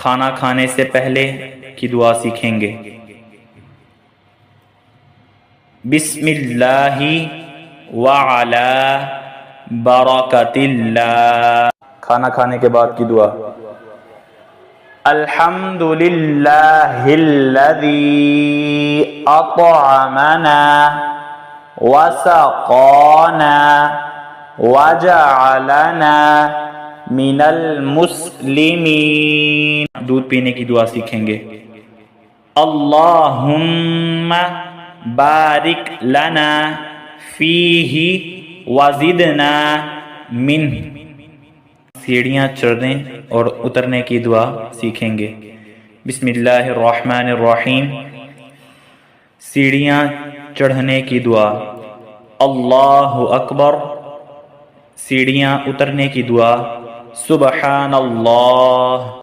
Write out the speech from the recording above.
کھانا کھانے سے پہلے کی دعا سیکھیں گے۔ بسم اللہ وعلی برکت اللہ۔ کھانا کھانے کے بعد کی دعا الحمد للہ الذی اطعمنا وسقانا وجعلنا من المسلمین۔ دودھ پینے کی دعا سیکھیں گے۔ اللہم بارک لنا فیہ وزدنا منہ۔ سیڑھیاں چڑھنے اور اترنے کی دعا سیکھیں گے۔ بسم اللہ الرحمن الرحیم۔ سیڑھیاں چڑھنے کی دعا اللہ اکبر۔ سیڑھیاں اترنے کی دعا سبحان اللہ۔